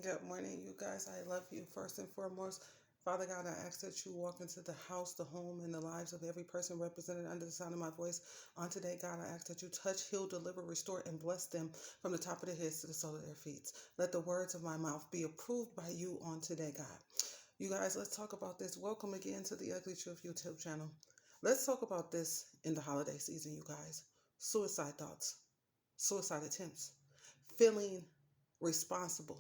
Good morning, you guys. I love you first and foremost. Father God, I ask that you walk into the house, the home, and the lives of every person represented under the sound of my voice. On today, God, I ask that you touch, heal, deliver, restore, and bless them from the top of their heads to the sole of their feet. Let the words of my mouth be approved by you on today, God. You guys, let's talk about this. Welcome again to the Ugly Truth YouTube channel. Let's talk about this in the holiday season, you guys. Suicide thoughts, suicide attempts, feeling responsible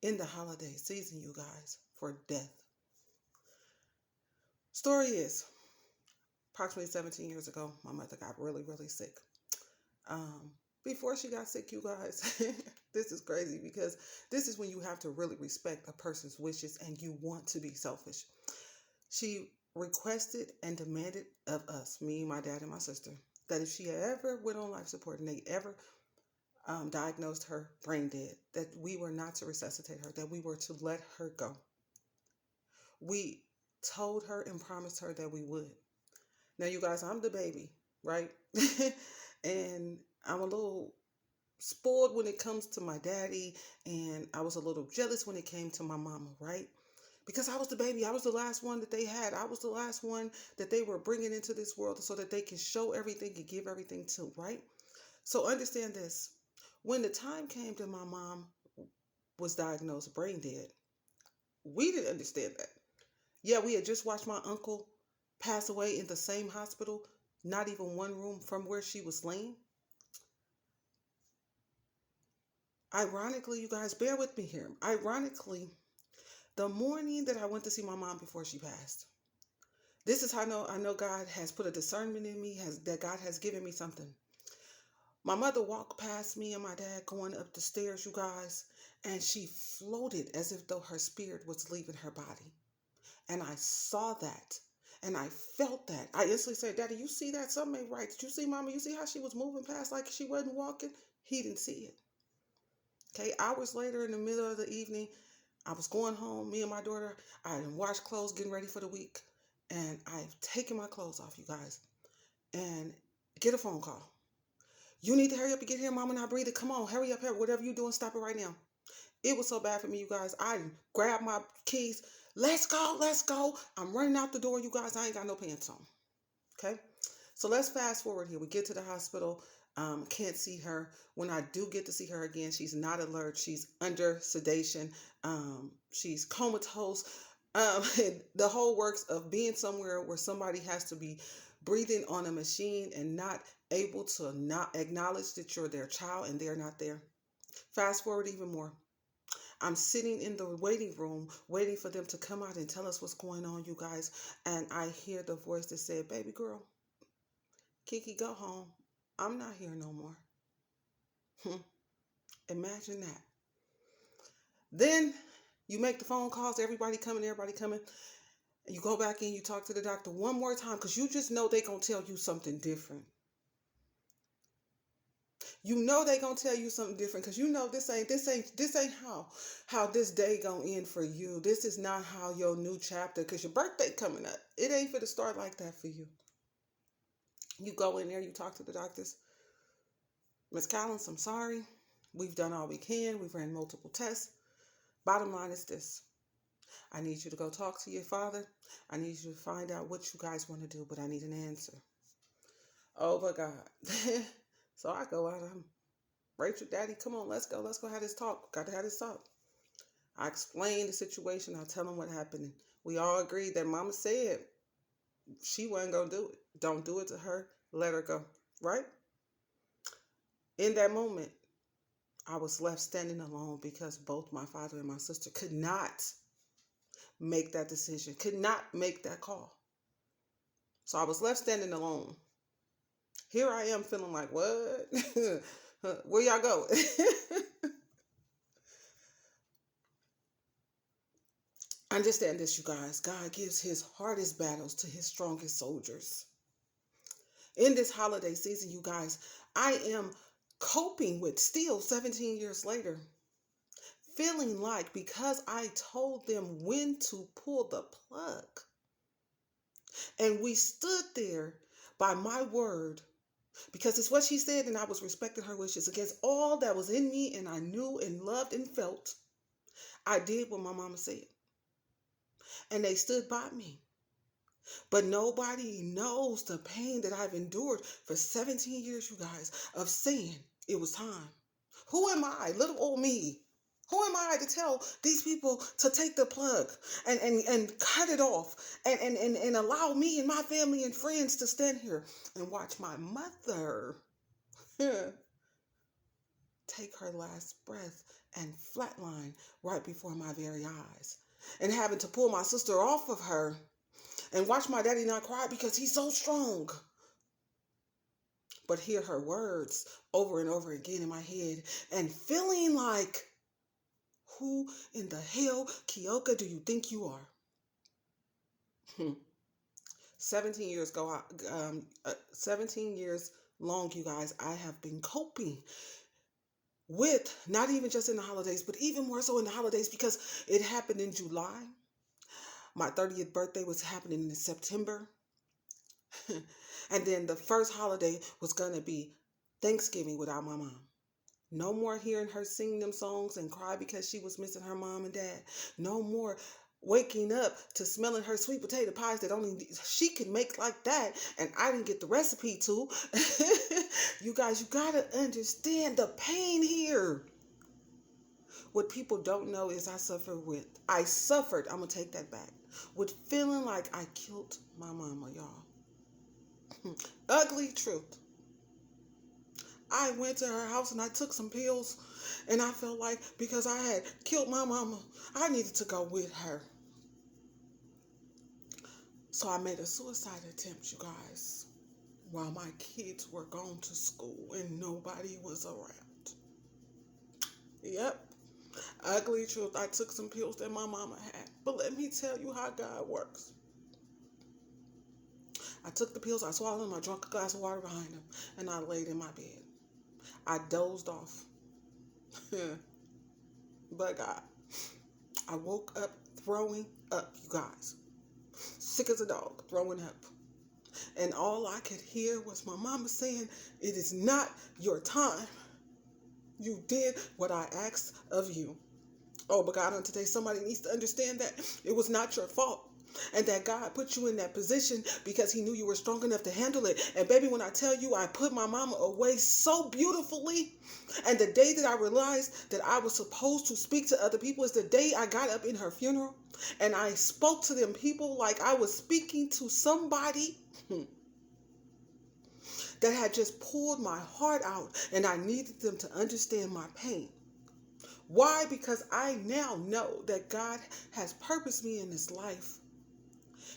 in the holiday season, you guys, for death. Story is approximately 17 years ago, my mother got really, really sick. Um, Before she got sick, you guys, this is crazy because this is when you have to really respect a person's wishes and you want to be selfish. She requested and demanded of us, me, my dad, and my sister, that if she ever went on life support and they ever diagnosed her brain dead, that we were not to resuscitate her, that we were to let her go. We told her and promised her that we would. Now, you guys, I'm the baby, right? And I'm a little spoiled when it comes to my daddy, and I was a little jealous when it came to my mama, right? Because I was the baby. I was the last one that they had. I was the last one that they were bringing into this world so that they can show everything and give everything to, right? So understand this. When the time came that my mom was diagnosed brain dead, we didn't understand that. Yeah, we had just watched my uncle pass away in the same hospital, not even one room from where she was laying. Ironically, you guys, bear with me here. Ironically, the morning that I went to see my mom before she passed, this is how I know God has put a discernment in me, has that God has given me something. My mother walked past me and my dad going up the stairs, you guys, and she floated as if though her spirit was leaving her body. And I saw that. And I felt that. I instantly said, Daddy, you see that? Something ain't right. Did you see, Mama? You see how she was moving past like she wasn't walking? He didn't see it. Okay, hours later in the middle of the evening, I was going home, me and my daughter. I had washed clothes, getting ready for the week. And I've taken my clothes off, you guys. And get a phone call. You need to hurry up and get here, Mama, not breathing. Come on, hurry up, hurry. Whatever you're doing, stop it right now. It was so bad for me, you guys. I grabbed my keys. Let's go, let's go. I'm running out the door, you guys. I ain't got no pants on. Okay. So let's fast forward here. We get to the hospital. Can't see her. When I do get to see her again, she's not alert. She's under sedation. She's comatose. The whole works of being somewhere where somebody has to be breathing on a machine and not able to not acknowledge that you're their child and they're not there. Fast forward even more. I'm sitting in the waiting room waiting for them to come out and tell us what's going on, you guys. And I hear the voice that said, Baby girl, Kiki, go home. I'm not here no more. Imagine that. Then you make the phone calls, everybody coming, everybody coming. And you go back in, you talk to the doctor one more time because you just know they're going to tell you something different. You know they gonna tell you something different because you know this ain't how this day gonna end for you. This is not how your new chapter, because your birthday coming up. It ain't for to start like that for you. You go in there, you talk to the doctors. Miss Collins, I'm sorry. We've done all we can. We've ran multiple tests. Bottom line is this. I need you to go talk to your father. I need you to find out what you guys want to do, but I need an answer. Oh my God. So I go out. I'm Rachel, Daddy, come on, let's go. Let's go have this talk. Got to have this talk. I explain the situation. I tell them what happened. We all agreed that Mama said she wasn't going to do it. Don't do it to her. Let her go. Right? In that moment, I was left standing alone because both my father and my sister could not make that decision, could not make that call. So I was left standing alone. Here I am feeling like, what? Where y'all go? Understand this, you guys. God gives his hardest battles to his strongest soldiers. In this holiday season, you guys, I am coping with still 17 years later, feeling like because I told them when to pull the plug and we stood there by my word, because it's what she said and I was respecting her wishes against all that was in me and I knew and loved and felt. I did what my mama said, and they stood by me. But nobody knows the pain that I've endured for 17 years, you guys, of saying it was time. Who am I, little old me? Who am I to tell these people to take the plug and cut it off and allow me and my family and friends to stand here and watch my mother take her last breath and flatline right before my very eyes, and having to pull my sister off of her and watch my daddy not cry because he's so strong, but hear her words over and over again in my head and feeling like, who in the hell, Kioka, do you think you are? 17 years go 17 years long, you guys, I have been coping with, not even just in the holidays, but even more so in the holidays, because it happened in July. My 30th birthday was happening in September. And then the first holiday was going to be Thanksgiving without my mom. No more hearing her sing them songs and cry because she was missing her mom and dad. No more waking up to smelling her sweet potato pies that only she could make like that, and I didn't get the recipe to. You guys, you got to understand the pain here. What people don't know is I suffered, I'm going to take that back, with feeling like I killed my mama, y'all. Ugly truth. I went to her house and I took some pills, and I felt like because I had killed my mama, I needed to go with her. So I made a suicide attempt, you guys, while my kids were gone to school and nobody was around. Yep. Ugly truth. I took some pills that my mama had. But let me tell you how God works. I took the pills, I swallowed them, I drank a glass of water behind them, and I laid in my bed. I dozed off. But God, I woke up throwing up, you guys. Sick as a dog, throwing up. And all I could hear was my mama saying, "It is not your time. You did what I asked of you." Oh, but God, on today, somebody needs to understand that it was not your fault. And that God put you in that position because he knew you were strong enough to handle it. And baby, when I tell you I put my mama away so beautifully, and the day that I realized that I was supposed to speak to other people is the day I got up in her funeral. And I spoke to them people like I was speaking to somebody that had just pulled my heart out, and I needed them to understand my pain. Why? Because I now know that God has purposed me in this life.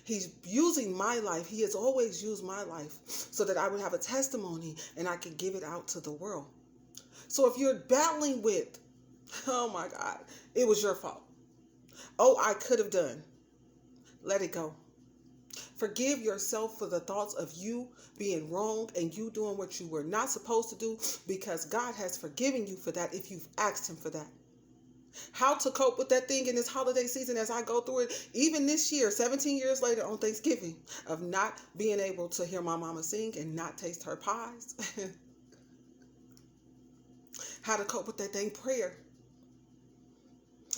He's using my life. He has always used my life so that I would have a testimony and I could give it out to the world. So if you're battling with, oh my God, it was your fault. Oh, I could have done. Let it go. Forgive yourself for the thoughts of you being wrong and you doing what you were not supposed to do, because God has forgiven you for that if you've asked him for that. How to cope with that thing in this holiday season as I go through it, even this year, 17 years later on Thanksgiving, of not being able to hear my mama sing and not taste her pies. How to cope with that thing, prayer.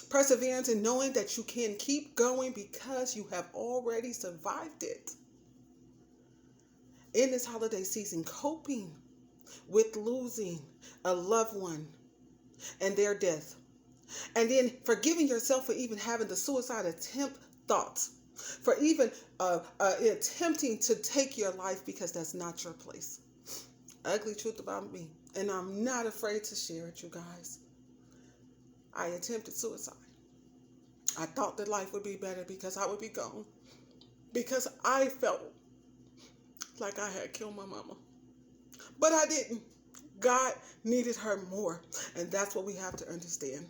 Perseverance in knowing that you can keep going because you have already survived it. In this holiday season, coping with losing a loved one and their death. And then forgiving yourself for even having the suicide attempt thoughts. For even attempting to take your life because that's not your place. Ugly truth about me. And I'm not afraid to share it, you guys. I attempted suicide. I thought that life would be better because I would be gone. Because I felt like I had killed my mama. But I didn't. God needed her more. And that's what we have to understand.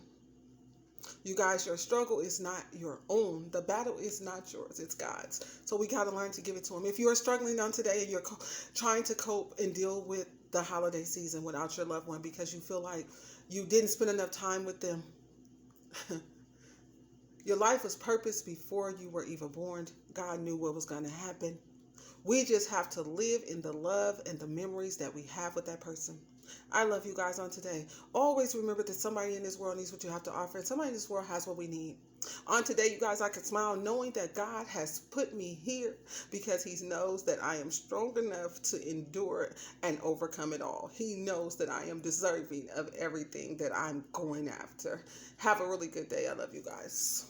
You guys, your struggle is not your own. The battle is not yours. It's God's. So we got to learn to give it to him. If you are struggling on today and you're trying to cope and deal with the holiday season without your loved one because you feel like you didn't spend enough time with them, your life was purposed before you were even born. God knew what was going to happen. We just have to live in the love and the memories that we have with that person. I love you guys on today. Always remember that somebody in this world needs what you have to offer, and somebody in this world has what we need. On today, you guys, I can smile knowing that God has put me here because He knows that I am strong enough to endure and overcome it all. He knows that I am deserving of everything that I'm going after. Have a really good day. I love you guys.